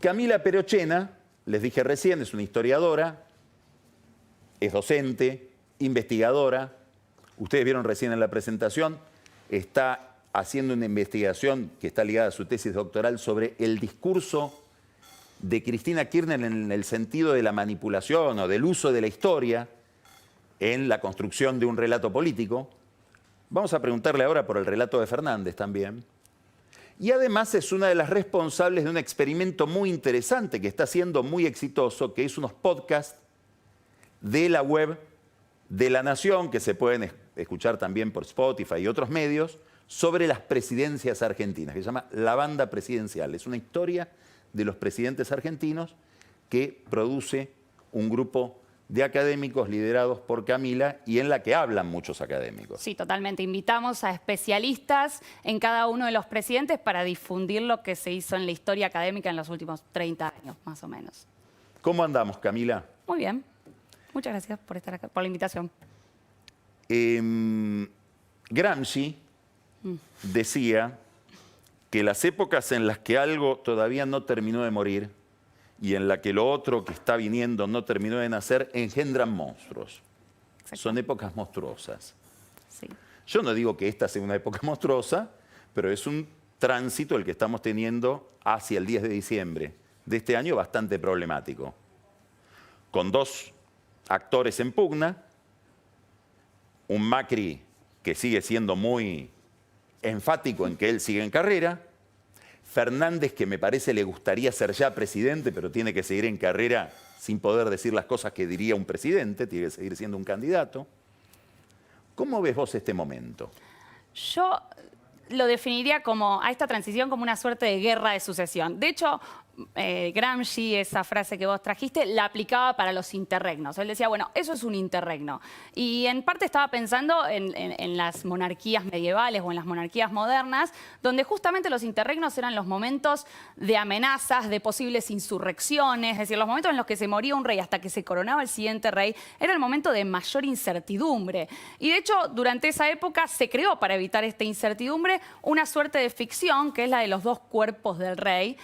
Camila Perochena, les dije recién, es una historiadora, es docente, investigadora. Ustedes vieron recién en la presentación, está haciendo una investigación que está ligada a su tesis doctoral sobre el discurso de Cristina Kirchner en el sentido de la manipulación o del uso de la historia en la construcción de un relato político. Vamos a preguntarle ahora por el relato de Fernández también. Y además es una de las responsables de un experimento muy interesante que está siendo muy exitoso, que es unos podcasts de la web de La Nación, que se pueden escuchar también por Spotify y otros medios, sobre las presidencias argentinas, que se llama La Banda Presidencial. Es una historia de los presidentes argentinos que produce un grupo de académicos liderados por Camila y en la que hablan muchos académicos. Sí, totalmente. Invitamos a especialistas en cada uno de los presidentes para difundir lo que se hizo en la historia académica en los últimos 30 años, más o menos. ¿Cómo andamos, Camila? Muy bien. Muchas gracias por estar acá, por la invitación. Gramsci decía que las épocas en las que algo todavía no terminó de morir y en la que lo otro que está viniendo no terminó de nacer, engendran monstruos. Son épocas monstruosas. Sí. Yo no digo que esta sea una época monstruosa, pero es un tránsito el que estamos teniendo hacia el 10 de diciembre de este año bastante problemático. Con dos actores en pugna, un Macri que sigue siendo muy enfático en que él sigue en carrera, Fernández, que me parece le gustaría ser ya presidente, pero tiene que seguir en carrera sin poder decir las cosas que diría un presidente, tiene que seguir siendo un candidato. ¿Cómo ves vos este momento? Yo lo definiría como a esta transición como una suerte de guerra de sucesión. De hecho, Gramsci, esa frase que vos trajiste, la aplicaba para los interregnos. Él decía, bueno, eso es un interregno. Y en parte estaba pensando en las monarquías medievales o en las monarquías modernas, donde justamente los interregnos eran los momentos de amenazas, de posibles insurrecciones, es decir, los momentos en los que se moría un rey hasta que se coronaba el siguiente rey, era el momento de mayor incertidumbre. Y de hecho, durante esa época se creó, para evitar esta incertidumbre, una suerte de ficción, que es la de los dos cuerpos del rey.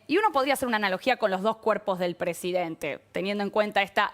Y uno podría hacer una analogía con los dos cuerpos del presidente, teniendo en cuenta esta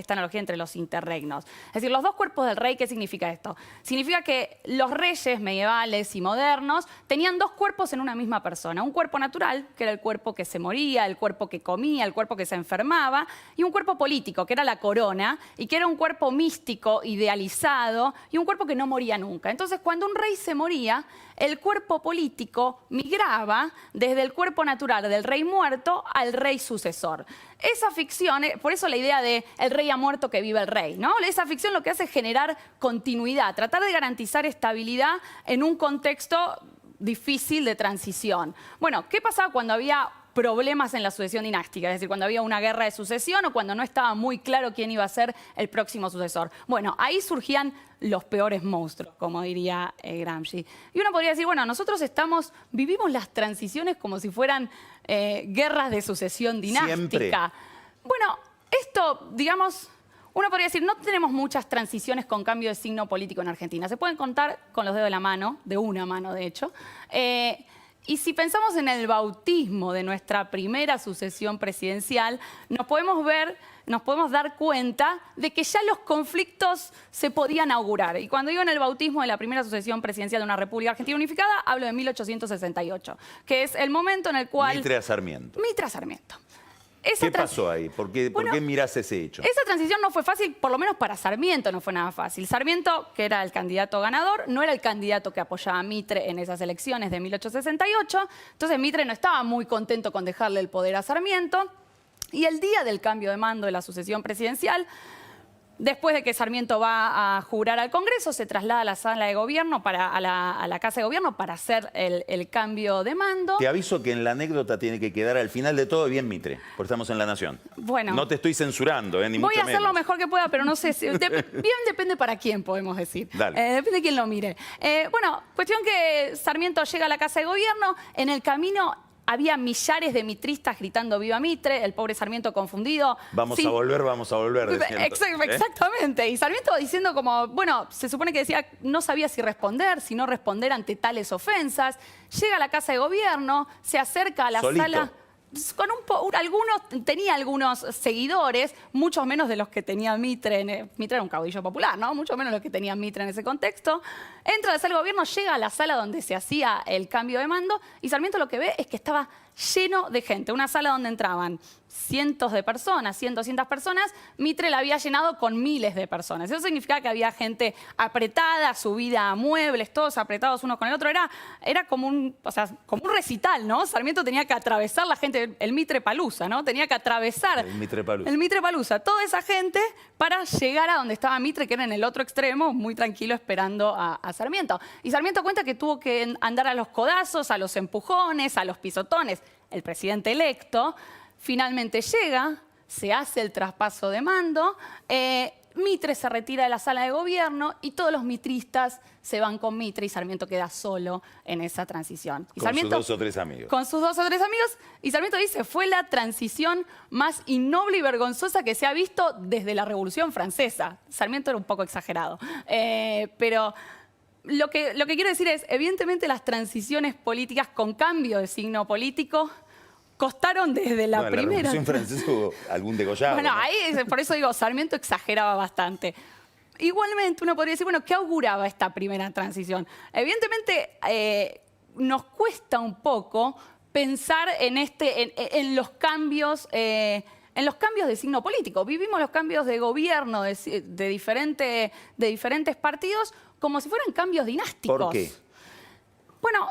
analogía entre los interregnos. Es decir, los dos cuerpos del rey, ¿qué significa esto? Significa que los reyes medievales y modernos tenían dos cuerpos en una misma persona. Un cuerpo natural, que era el cuerpo que se moría, el cuerpo que comía, el cuerpo que se enfermaba, y un cuerpo político, que era la corona, y que era un cuerpo místico, idealizado, y un cuerpo que no moría nunca. Entonces, cuando un rey se moría, el cuerpo político migraba desde el cuerpo natural del rey muerto al rey sucesor. Esa ficción, por eso la idea de el rey ha muerto que vive el rey, ¿no? Esa ficción lo que hace es generar continuidad, tratar de garantizar estabilidad en un contexto difícil de transición. Bueno, ¿qué pasaba cuando había problemas en la sucesión dinástica? Es decir, cuando había una guerra de sucesión o cuando no estaba muy claro quién iba a ser el próximo sucesor. Bueno, ahí surgían los peores monstruos, como diría Gramsci. Y uno podría decir, bueno, nosotros vivimos las transiciones como si fueran guerras de sucesión dinástica. Siempre. Bueno, esto, digamos, uno podría decir, no tenemos muchas transiciones con cambio de signo político en Argentina. Se pueden contar con los dedos de la mano, de una mano de hecho. Y si pensamos en el bautismo de nuestra primera sucesión presidencial, nos podemos dar cuenta de que ya los conflictos se podían augurar. Y cuando digo en el bautismo de la primera sucesión presidencial de una República Argentina Unificada, hablo de 1868, que es el momento en el cual... Mitre a Sarmiento. Mitre a Sarmiento. ¿Qué pasó ahí? ¿Por qué mirás ese hecho? Esa transición no fue fácil, por lo menos para Sarmiento no fue nada fácil. Sarmiento, que era el candidato ganador, no era el candidato que apoyaba a Mitre en esas elecciones de 1868. Entonces Mitre no estaba muy contento con dejarle el poder a Sarmiento. Y el día del cambio de mando de la sucesión presidencial, después de que Sarmiento va a jurar al Congreso, se traslada a la sala de gobierno, a la Casa de Gobierno, para hacer el cambio de mando. Te aviso que en la anécdota tiene que quedar al final de todo bien Mitre, porque estamos en La Nación. Bueno. No te estoy censurando, ni mucho menos. Voy a hacer lo mejor que pueda, pero no sé si... bien depende para quién, podemos decir. Dale. Depende de quién lo mire. Bueno, cuestión que Sarmiento llega a la Casa de Gobierno, en el camino... Había millares de mitristas gritando viva Mitre, el pobre Sarmiento confundido. Vamos a volver. Exactamente. Y Sarmiento diciendo como, bueno, se supone que decía, no sabía si no responder ante tales ofensas. Llega a la Casa de Gobierno, se acerca a la sala... tenía algunos seguidores, muchos menos de los que tenía Mitre. Mitre era un caudillo popular, ¿no? Mucho menos de los que tenía Mitre en ese contexto. Entra a la sala de gobierno, llega a la sala donde se hacía el cambio de mando y Sarmiento lo que ve es que estaba lleno de gente. Una sala donde entraban cientos de personas, 200 personas. Mitre la había llenado con miles de personas. Eso significaba que había gente apretada, subida a muebles, todos apretados unos con el otro. Era como un recital, ¿no? Sarmiento tenía que atravesar la gente, el Mitre Palusa, ¿no? Tenía que atravesar El Mitre Palusa. el Mitre Palusa, toda esa gente para llegar a donde estaba Mitre, que era en el otro extremo, muy tranquilo esperando a Sarmiento. Y Sarmiento cuenta que tuvo que andar a los codazos, a los empujones, a los pisotones. El presidente electo finalmente llega, se hace el traspaso de mando, Mitre se retira de la sala de gobierno y todos los mitristas se van con Mitre y Sarmiento queda solo en esa transición. Y Con sus 2 o 3 amigos. Con sus 2 o 3 amigos. Y Sarmiento dice, fue la transición más innoble y vergonzosa que se ha visto desde la Revolución Francesa. Sarmiento era un poco exagerado. Pero lo que quiero decir es, evidentemente las transiciones políticas con cambio de signo político costaron desde la primera. En la Revolución Francesa hubo algún degollado. Bueno, ¿no? ahí, por eso digo, Sarmiento exageraba bastante. Igualmente, uno podría decir, bueno, ¿qué auguraba esta primera transición? Evidentemente, nos cuesta un poco pensar en los cambios de signo político. Vivimos los cambios de gobierno de diferentes partidos como si fueran cambios dinásticos. ¿Por qué? Bueno,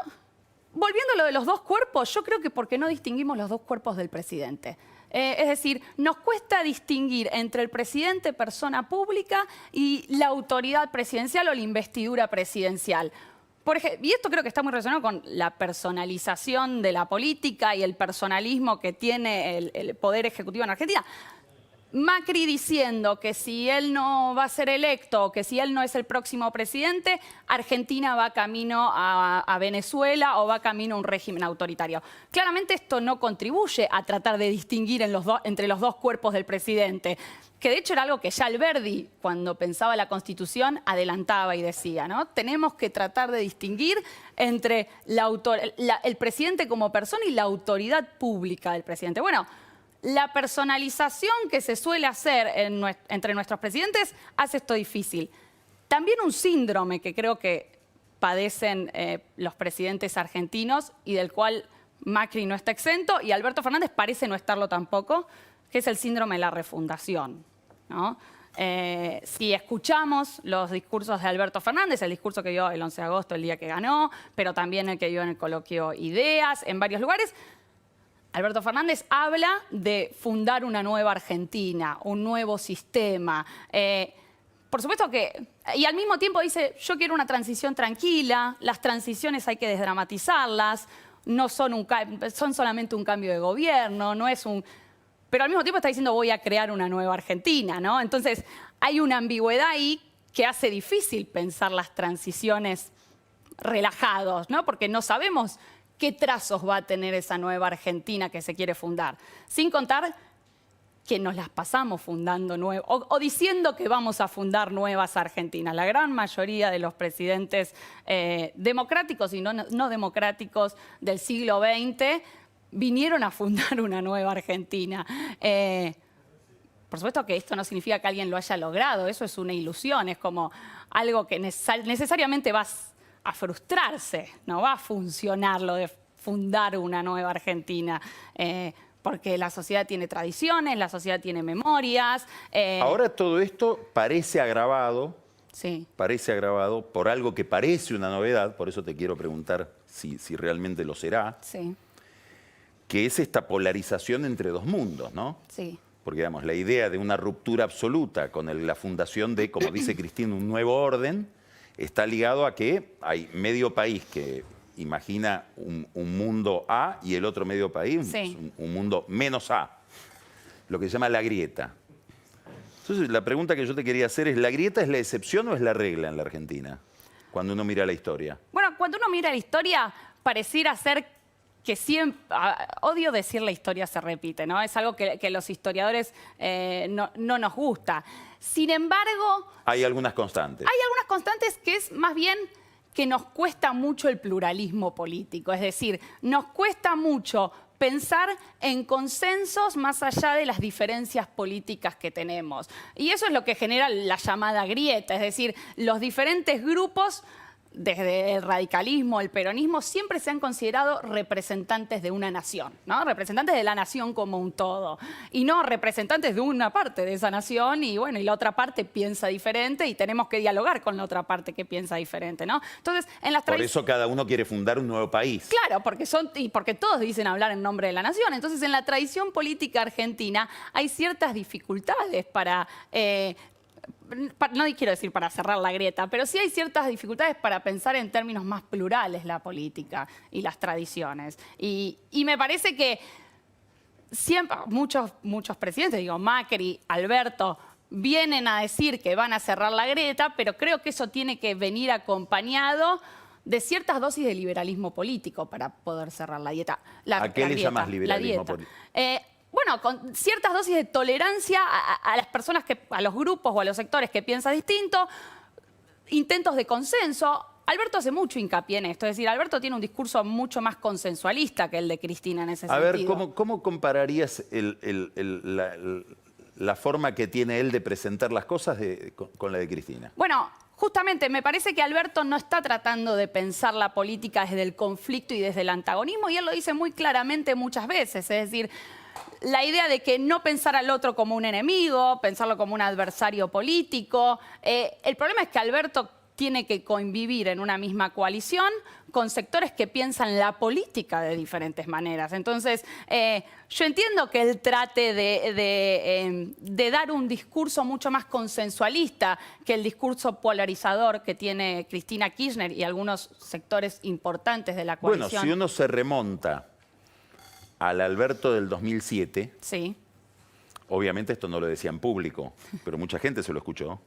volviendo a lo de los 2 cuerpos, yo creo que porque no distinguimos los 2 cuerpos del presidente. Es decir, nos cuesta distinguir entre el presidente, persona pública, y la autoridad presidencial o la investidura presidencial. Y esto creo que está muy relacionado con la personalización de la política y el personalismo que tiene el Poder Ejecutivo en Argentina. Macri diciendo que si él no va a ser electo, que si él no es el próximo presidente, Argentina va camino a Venezuela o va camino a un régimen autoritario. Claramente esto no contribuye a tratar de distinguir entre los 2 cuerpos del presidente, que de hecho era algo que ya Alberdi, cuando pensaba la Constitución, adelantaba y decía, ¿no? Tenemos que tratar de distinguir entre el presidente como persona y la autoridad pública del presidente. Bueno, la personalización que se suele hacer entre nuestros presidentes hace esto difícil. También un síndrome que creo que padecen los presidentes argentinos y del cual Macri no está exento y Alberto Fernández parece no estarlo tampoco, que es el síndrome de la refundación, ¿no? Si escuchamos los discursos de Alberto Fernández, el discurso que dio el 11 de agosto, el día que ganó, pero también el que dio en el coloquio Ideas, en varios lugares, Alberto Fernández habla de fundar una nueva Argentina, un nuevo sistema. Por supuesto que... Y al mismo tiempo dice, yo quiero una transición tranquila, las transiciones hay que desdramatizarlas, no son solamente un cambio de gobierno, no es un... Pero al mismo tiempo está diciendo, voy a crear una nueva Argentina, ¿no? Entonces, hay una ambigüedad ahí que hace difícil pensar las transiciones relajados, ¿no? Porque no sabemos qué trazos va a tener esa nueva Argentina que se quiere fundar. Sin contar que nos las pasamos fundando o diciendo que vamos a fundar nuevas Argentinas. La gran mayoría de los presidentes democráticos y no democráticos del siglo XX vinieron a fundar una nueva Argentina. Por supuesto que esto no significa que alguien lo haya logrado, eso es una ilusión, es como algo que necesariamente va a frustrarse, no va a funcionar lo de fundar una nueva Argentina, porque la sociedad tiene tradiciones, la sociedad tiene memorias. Ahora todo esto parece agravado, Sí. parece agravado por algo que parece una novedad, por eso te quiero preguntar si realmente lo será, Sí, que es esta polarización entre 2 mundos, ¿no? sí. Porque, digamos, la idea de una ruptura absoluta con la fundación de, como dice Cristina, un nuevo orden, está ligado a que hay medio país que imagina un mundo A y el otro medio país Sí. un mundo menos A, lo que se llama la grieta. Entonces, la pregunta que yo te quería hacer es, ¿la grieta es la excepción o es la regla en la Argentina? Cuando uno mira la historia. Bueno, cuando uno mira la historia, pareciera ser que siempre... Odio decir la historia se repite, ¿no? Es algo que los historiadores no nos gusta. Sin embargo... Hay algunas constantes. Hay algunas constantes que es más bien que nos cuesta mucho el pluralismo político. Es decir, nos cuesta mucho pensar en consensos más allá de las diferencias políticas que tenemos. Y eso es lo que genera la llamada grieta, es decir, los diferentes grupos, desde el radicalismo, el peronismo, siempre se han considerado representantes de una nación, ¿no? Representantes de la nación como un todo, y no representantes de una parte de esa nación, y bueno, y la otra parte piensa diferente, y tenemos que dialogar con la otra parte que piensa diferente, ¿no? Entonces, en las Por eso cada uno quiere fundar un nuevo país. Claro, porque todos dicen hablar en nombre de la nación. Entonces, en la tradición política argentina hay ciertas dificultades no quiero decir para cerrar la grieta, pero sí hay ciertas dificultades para pensar en términos más plurales la política y las tradiciones. Y me parece que siempre, muchos presidentes, digo, Macri, Alberto, vienen a decir que van a cerrar la grieta, pero creo que eso tiene que venir acompañado de ciertas dosis de liberalismo político para poder cerrar la dieta. ¿A qué le llamas liberalismo político? Bueno, con ciertas dosis de tolerancia a las personas, a los grupos o a los sectores que piensan distinto, intentos de consenso. Alberto hace mucho hincapié en esto, es decir, Alberto tiene un discurso mucho más consensualista que el de Cristina en ese sentido. A ver, ¿cómo compararías la forma que tiene él de presentar las cosas con la de Cristina? Bueno, justamente me parece que Alberto no está tratando de pensar la política desde el conflicto y desde el antagonismo, y él lo dice muy claramente muchas veces, es decir, la idea de que no pensar al otro como un enemigo, pensarlo como un adversario político. El problema es que Alberto tiene que convivir en una misma coalición con sectores que piensan la política de diferentes maneras. Entonces, yo entiendo que él trate de dar un discurso mucho más consensualista que el discurso polarizador que tiene Cristina Kirchner y algunos sectores importantes de la coalición. Bueno, si uno se remonta al Alberto del 2007, sí, obviamente esto no lo decía en público, pero mucha gente se lo escuchó,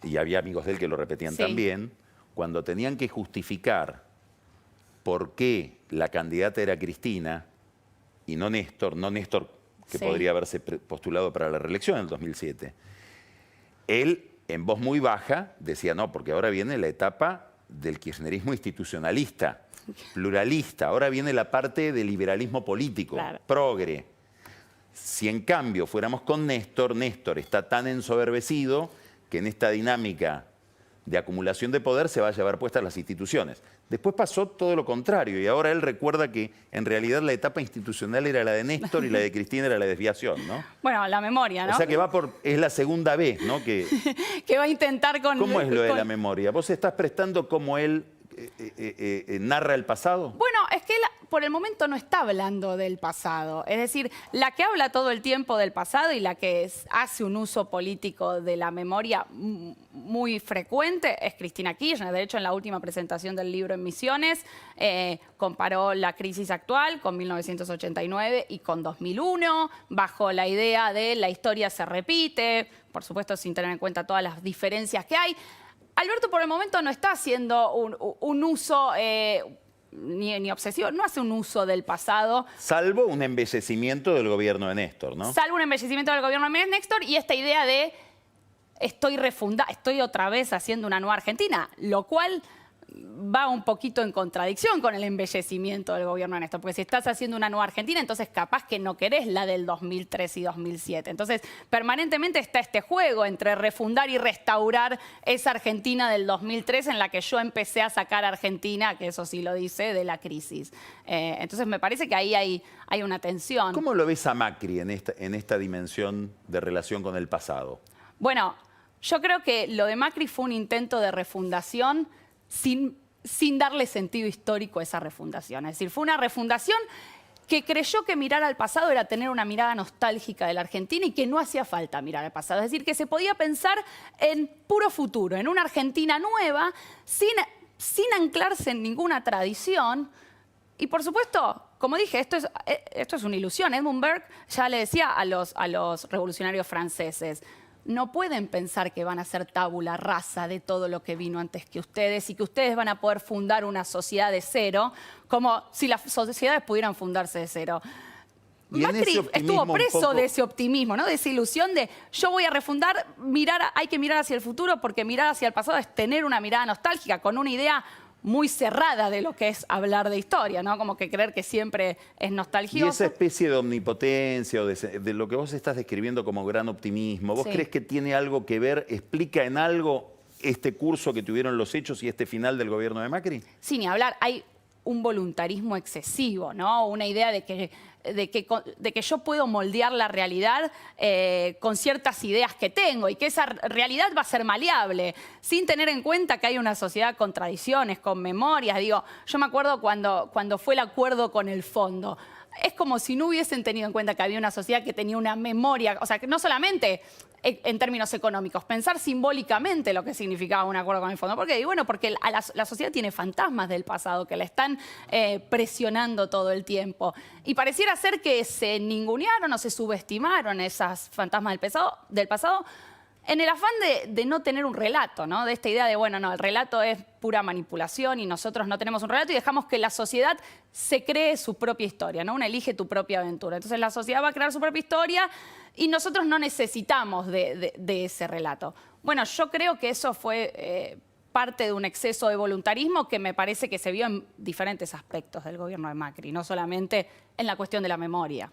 y había amigos de él que lo repetían también, cuando tenían que justificar por qué la candidata era Cristina y no Néstor que podría haberse postulado para la reelección en el 2007, él, en voz muy baja, decía no, porque ahora viene la etapa del kirchnerismo institucionalista, pluralista, ahora viene la parte del liberalismo político, progre. Si en cambio fuéramos con Néstor está tan ensoberbecido que en esta dinámica de acumulación de poder se va a llevar puestas las instituciones. Después pasó todo lo contrario y ahora él recuerda que en realidad la etapa institucional era la de Néstor y la de Cristina era la desviación, ¿no? Bueno, la memoria, ¿no? O sea que es la segunda vez, ¿no? Que va a intentar con... ¿Cómo es lo de la memoria? ¿Vos estás prestando cómo él narra el pasado? Bueno, es que él por el momento no está hablando del pasado. Es decir, la que habla todo el tiempo del pasado y la que hace un uso político de la memoria muy frecuente es Cristina Kirchner. De hecho, en la última presentación del libro en Misiones, comparó la crisis actual con 1989 y con 2001, bajo la idea de la historia se repite, por supuesto sin tener en cuenta todas las diferencias que hay. Alberto por el momento no está haciendo un uso ni obsesivo, no hace un uso del pasado. Salvo un embellecimiento del gobierno de Néstor, ¿no? Salvo un embellecimiento del gobierno de Néstor y esta idea de estoy otra vez haciendo una nueva Argentina, lo cual va un poquito en contradicción con el embellecimiento del gobierno de Néstor, porque si estás haciendo una nueva Argentina, entonces capaz que no querés la del 2003 y 2007. Entonces, permanentemente está este juego entre refundar y restaurar esa Argentina del 2003 en la que yo empecé a sacar a Argentina, que eso sí lo dice, de la crisis. Entonces, me parece que ahí hay una tensión. ¿Cómo lo ves a Macri en esta dimensión de relación con el pasado? Bueno, yo creo que lo de Macri fue un intento de refundación sin darle sentido histórico a esa refundación. Es decir, fue una refundación que creyó que mirar al pasado era tener una mirada nostálgica de la Argentina y que no hacía falta mirar al pasado. Es decir, que se podía pensar en puro futuro, en una Argentina nueva, sin anclarse en ninguna tradición. Y por supuesto, como dije, esto es una ilusión. Edmund Burke ya le decía a los revolucionarios franceses: no pueden pensar que van a ser tabula rasa de todo lo que vino antes que ustedes y que ustedes van a poder fundar una sociedad de cero, como si las sociedades pudieran fundarse de cero. Macri estuvo preso de ese optimismo, ¿no? De esa ilusión de yo voy a refundar, hay que mirar hacia el futuro porque mirar hacia el pasado es tener una mirada nostálgica con una idea muy cerrada de lo que es hablar de historia, ¿no? Como que creer que siempre es Y nostalgioso. esa especie de omnipotencia o de lo que vos estás describiendo como gran optimismo, ¿vos Sí. crees que tiene algo que ver, explica en algo este curso que tuvieron los hechos y este final del gobierno de Macri? Sin ni hablar, hay un voluntarismo excesivo, ¿no? Una idea de que yo puedo moldear la realidad con ciertas ideas que tengo y que esa realidad va a ser maleable, sin tener en cuenta que hay una sociedad con tradiciones, con memorias. Digo, yo me acuerdo cuando fue el acuerdo con el fondo. Es como si no hubiesen tenido en cuenta que había una sociedad que tenía una memoria, o sea, que no solamente en términos económicos, pensar simbólicamente lo que significaba un acuerdo con el fondo. ¿Por qué? Y bueno, porque la sociedad tiene fantasmas del pasado que la están presionando todo el tiempo. Y pareciera ser que se ningunearon o se subestimaron esas fantasmas del pasado en el afán de no tener un relato, ¿no? De esta idea de, bueno, no, el relato es pura manipulación y nosotros no tenemos un relato y dejamos que la sociedad se cree su propia historia, ¿no? Una elige tu propia aventura. Entonces la sociedad va a crear su propia historia y nosotros no necesitamos de ese relato. Bueno, yo creo que eso fue parte de un exceso de voluntarismo que me parece que se vio en diferentes aspectos del gobierno de Macri, no solamente en la cuestión de la memoria.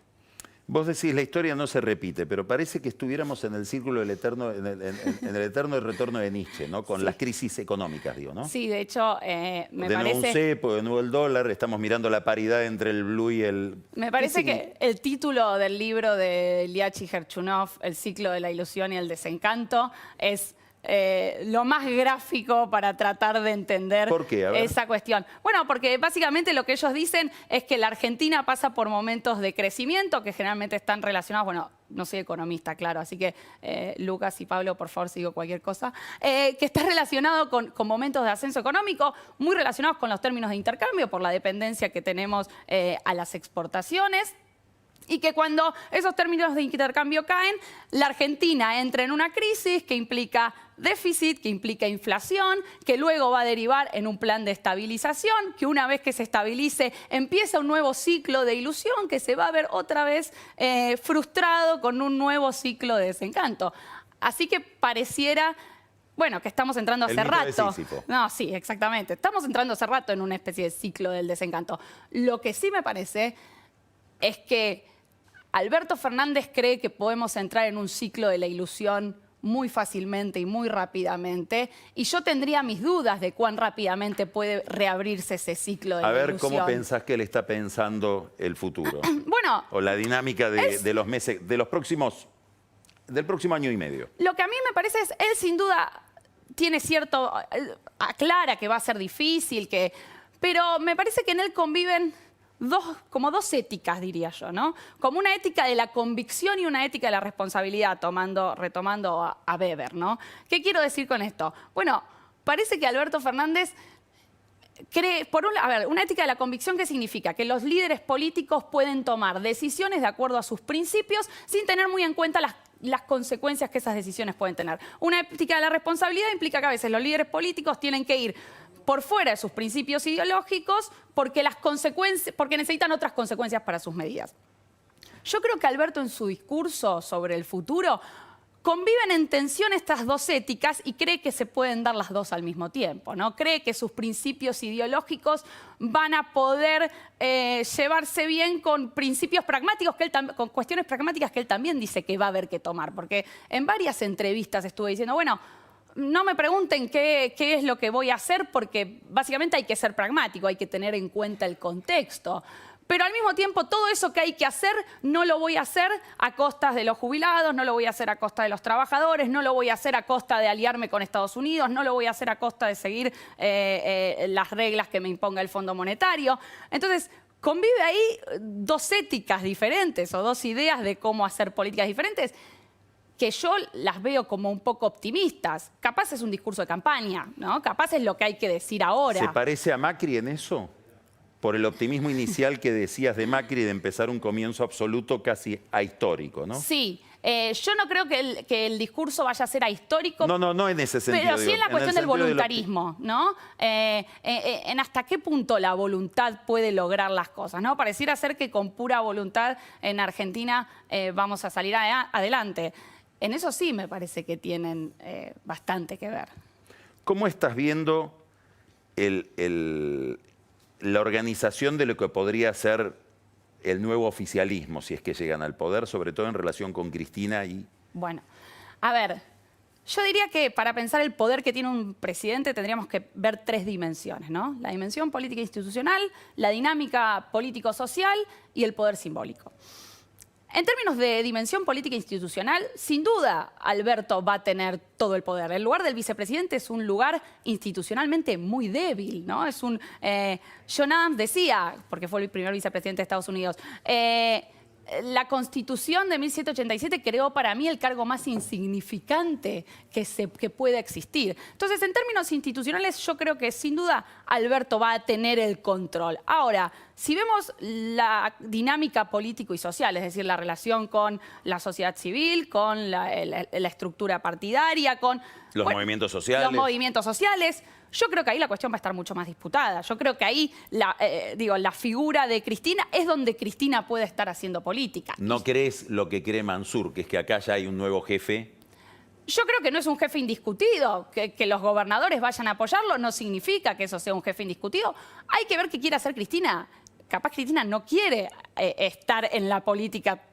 Vos decís, la historia no se repite, pero parece que estuviéramos en el círculo del eterno, en el eterno retorno de Nietzsche, ¿no? Con las crisis económicas, digo, ¿no? Sí, de hecho, me de nuevo un parece... cepo, de nuevo el dólar, estamos mirando la paridad entre el blue y el... Me parece que el título del libro de Liachi Gerchunov, El ciclo de la ilusión y el desencanto, es lo más gráfico para tratar de entender ¿Por qué? A ver. esa cuestión. Bueno, porque básicamente lo que ellos dicen es que la Argentina pasa por momentos de crecimiento que generalmente están relacionados, bueno, no soy economista, claro, así que Lucas y Pablo, por favor, si digo cualquier cosa, que está relacionado con momentos de ascenso económico, muy relacionados con los términos de intercambio por la dependencia que tenemos a las exportaciones. Y que cuando esos términos de intercambio caen, la Argentina entra en una crisis que implica déficit, que implica inflación, que luego va a derivar en un plan de estabilización, que una vez que se estabilice empieza un nuevo ciclo de ilusión que se va a ver otra vez frustrado con un nuevo ciclo de desencanto. Así que pareciera... Bueno, que estamos entrando hace rato. No, sí, exactamente. Estamos entrando hace rato en una especie de ciclo del desencanto. Lo que sí me parece es que Alberto Fernández cree que podemos entrar en un ciclo de la ilusión muy fácilmente y muy rápidamente, y yo tendría mis dudas de cuán rápidamente puede reabrirse ese ciclo de la ilusión. A ver, ¿cómo pensás que él está pensando el futuro? Bueno, o la dinámica de los meses, del próximo año y medio. Lo que a mí me parece es, él sin duda tiene cierto, aclara que va a ser difícil, pero me parece que en él conviven como dos éticas, diría yo, ¿no? Como una ética de la convicción y una ética de la responsabilidad, retomando a Weber, ¿no? ¿Qué quiero decir con esto? Bueno, parece que Alberto Fernández cree, una ética de la convicción, ¿qué significa? Que los líderes políticos pueden tomar decisiones de acuerdo a sus principios sin tener muy en cuenta las consecuencias que esas decisiones pueden tener. Una ética de la responsabilidad implica que a veces los líderes políticos tienen que ir por fuera de sus principios ideológicos porque necesitan otras consecuencias para sus medidas. Yo creo que Alberto en su discurso sobre el futuro conviven en tensión estas dos éticas y cree que se pueden dar las dos al mismo tiempo, ¿no? Cree que sus principios ideológicos van a poder llevarse bien con principios pragmáticos, con cuestiones pragmáticas que él también dice que va a haber que tomar, porque en varias entrevistas estuve diciendo, bueno, no me pregunten qué es lo que voy a hacer porque básicamente hay que ser pragmático, hay que tener en cuenta el contexto. Pero al mismo tiempo todo eso que hay que hacer no lo voy a hacer a costas de los jubilados, no lo voy a hacer a costa de los trabajadores, no lo voy a hacer a costa de aliarme con Estados Unidos, no lo voy a hacer a costa de seguir las reglas que me imponga el Fondo Monetario. Entonces, convive ahí dos éticas diferentes o dos ideas de cómo hacer políticas diferentes que yo las veo como un poco optimistas. Capaz es un discurso de campaña, ¿no? Capaz es lo que hay que decir ahora. ¿Se parece a Macri en eso? Por el optimismo inicial que decías de Macri de empezar un comienzo absoluto casi ahistórico, ¿no? Sí. Yo no creo que el discurso vaya a ser ahistórico. No en ese sentido. Pero sí en la cuestión del voluntarismo, ¿no? En hasta qué punto la voluntad puede lograr las cosas, ¿no? Pareciera ser que con pura voluntad en Argentina vamos a salir adelante. En eso sí me parece que tienen bastante que ver. ¿Cómo estás viendo la organización de lo que podría ser el nuevo oficialismo, si es que llegan al poder, sobre todo en relación con Cristina y... Bueno, a ver, yo diría que para pensar el poder que tiene un presidente tendríamos que ver tres dimensiones, ¿no? La dimensión política institucional, la dinámica político-social y el poder simbólico. En términos de dimensión política institucional, sin duda Alberto va a tener todo el poder. El lugar del vicepresidente es un lugar institucionalmente muy débil, ¿no? Es un... John Adams decía, porque fue el primer vicepresidente de Estados Unidos, la Constitución de 1787 creó para mí el cargo más insignificante que pueda existir. Entonces, en términos institucionales, yo creo que sin duda Alberto va a tener el control. Ahora, si vemos la dinámica político y social, es decir, la relación con la sociedad civil, con la estructura partidaria, con... Los movimientos sociales. Los movimientos sociales. Yo creo que ahí la cuestión va a estar mucho más disputada. Yo creo que ahí, la figura de Cristina es donde Cristina puede estar haciendo política. ¿No crees lo que cree Mansur, que es que acá ya hay un nuevo jefe? Yo creo que no es un jefe indiscutido. Que los gobernadores vayan a apoyarlo no significa que eso sea un jefe indiscutido. Hay que ver qué quiere hacer Cristina. Capaz Cristina no quiere estar en la política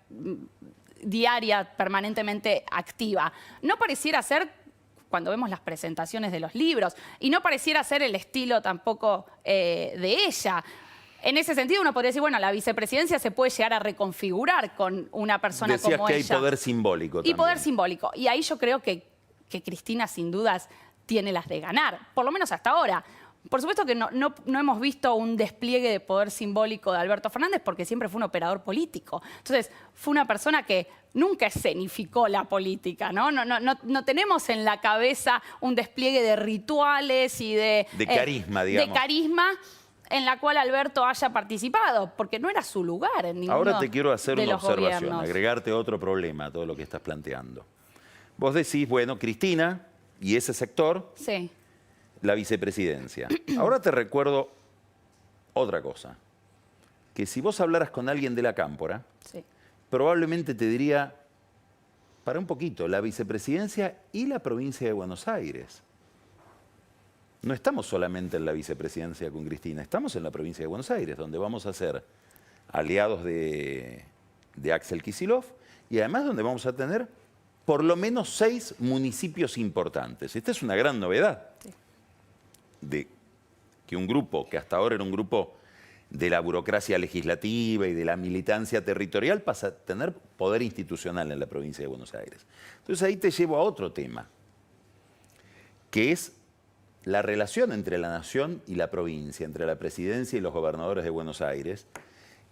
diaria, permanentemente activa. No pareciera ser... cuando vemos las presentaciones de los libros, y no pareciera ser el estilo tampoco de ella. En ese sentido uno podría decir, bueno, la vicepresidencia se puede llegar a reconfigurar con una persona como ella. Decías que hay poder simbólico también. Y poder simbólico. Y ahí yo creo que Cristina sin dudas tiene las de ganar, por lo menos hasta ahora. Por supuesto que no hemos visto un despliegue de poder simbólico de Alberto Fernández porque siempre fue un operador político. Entonces, fue una persona que nunca escenificó la política, ¿no? No tenemos en la cabeza un despliegue de rituales y de carisma, digamos. De carisma en la cual Alberto haya participado, porque no era su lugar en ninguno Ahora te quiero hacer de una los observación, gobiernos. agregarte otro problema a todo lo que estás planteando. Vos decís, bueno, Cristina y ese sector... Sí. La vicepresidencia. Ahora te recuerdo otra cosa. Que si vos hablaras con alguien de la Cámpora, Sí. probablemente te diría, para un poquito, la vicepresidencia y la provincia de Buenos Aires. No estamos solamente en la vicepresidencia con Cristina, estamos en la provincia de Buenos Aires, donde vamos a ser aliados de Axel Kicillof y además donde vamos a tener por lo menos 6 municipios importantes. Esta es una gran novedad. Sí. De que un grupo, que hasta ahora era un grupo de la burocracia legislativa y de la militancia territorial, pasa a tener poder institucional en la provincia de Buenos Aires. Entonces ahí te llevo a otro tema, que es la relación entre la nación y la provincia, entre la presidencia y los gobernadores de Buenos Aires,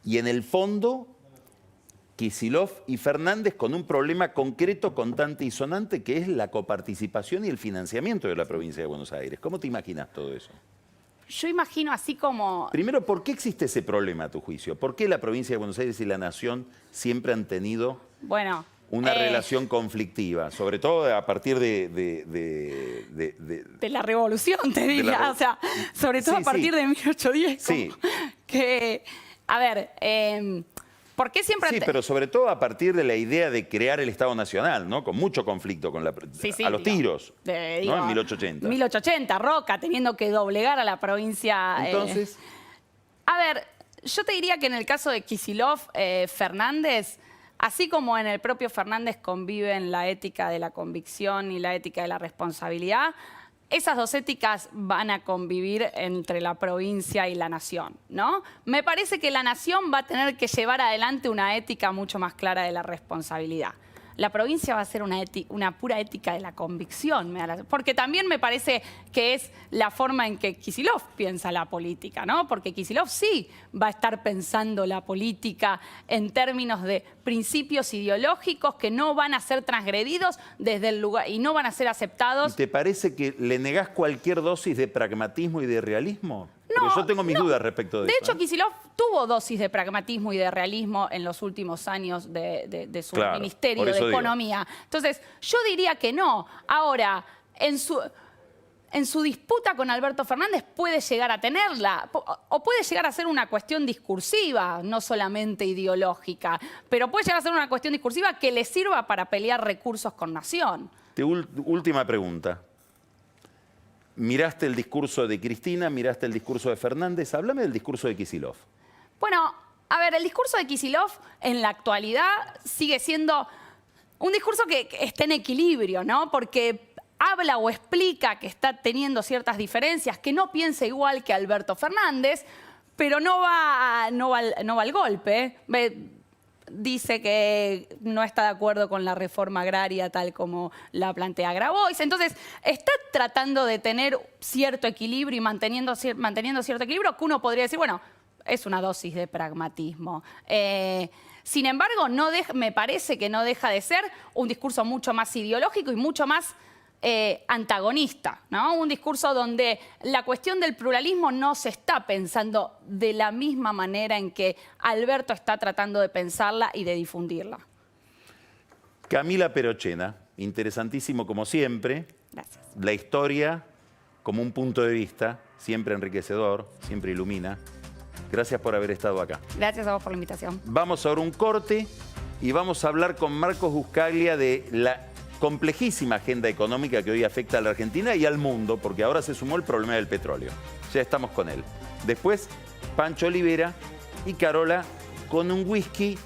y en el fondo Kicillof y Fernández con un problema concreto, contante y sonante, que es la coparticipación y el financiamiento de la provincia de Buenos Aires. ¿Cómo te imaginas todo eso? Yo imagino así como... Primero, ¿por qué existe ese problema a tu juicio? ¿Por qué la provincia de Buenos Aires y la nación siempre han tenido una relación conflictiva? Sobre todo a partir de la revolución, te diría. O sea, sobre todo Sí, a partir sí. de 1810. Sí. Que, a ver... ¿por qué siempre...? Sí, pero sobre todo a partir de la idea de crear el Estado Nacional, ¿no? Con mucho conflicto con a los tiros, ¿no? En 1880. 1880, Roca, teniendo que doblegar a la provincia. Entonces... A ver, yo te diría que en el caso de Kicillof, Fernández, así como en el propio Fernández conviven la ética de la convicción y la ética de la responsabilidad, esas dos éticas van a convivir entre la provincia y la nación, ¿no? Me parece que la nación va a tener que llevar adelante una ética mucho más clara de la responsabilidad. La provincia va a ser una pura ética de la convicción, porque también me parece que es la forma en que Kicillof piensa la política, ¿no? Porque Kicillof sí va a estar pensando la política en términos de principios ideológicos que no van a ser transgredidos desde el lugar y no van a ser aceptados. ¿Y te parece que le negás cualquier dosis de pragmatismo y de realismo? Porque yo tengo mis dudas respecto de eso. De hecho, Kicillof tuvo dosis de pragmatismo y de realismo en los últimos años de su ministerio de Economía. Entonces, yo diría que no. Ahora, en su disputa con Alberto Fernández puede llegar a tenerla, o puede llegar a ser una cuestión discursiva, no solamente ideológica, pero puede llegar a ser una cuestión discursiva que le sirva para pelear recursos con nación. Última pregunta. miraste el discurso de Cristina, miraste el discurso de Fernández. Háblame del discurso de Kicillof. Bueno, a ver, el discurso de Kicillof en la actualidad sigue siendo un discurso que está en equilibrio, ¿no? Porque habla o explica que está teniendo ciertas diferencias, que no piensa igual que Alberto Fernández, pero no va al golpe. Dice que no está de acuerdo con la reforma agraria tal como la plantea Grabois. Entonces, está tratando de tener cierto equilibrio y manteniendo cierto equilibrio que uno podría decir, bueno, es una dosis de pragmatismo. Sin embargo, me parece que no deja de ser un discurso mucho más ideológico y mucho más antagonista, ¿no? Un discurso donde la cuestión del pluralismo no se está pensando de la misma manera en que Alberto está tratando de pensarla y de difundirla. Camila Perochena, interesantísimo como siempre. Gracias. La historia como un punto de vista, siempre enriquecedor, siempre ilumina. Gracias por haber estado acá. Gracias a vos por la invitación. Vamos ahora a un corte y vamos a hablar con Marcos Buscaglia de la complejísima agenda económica que hoy afecta a la Argentina y al mundo, porque ahora se sumó el problema del petróleo. Ya estamos con él. Después, Pancho Olivera y Carola con un whisky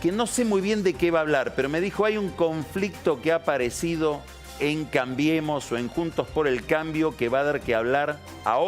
que no sé muy bien de qué va a hablar, pero me dijo hay un conflicto que ha aparecido en Cambiemos o en Juntos por el Cambio que va a dar que hablar ahora.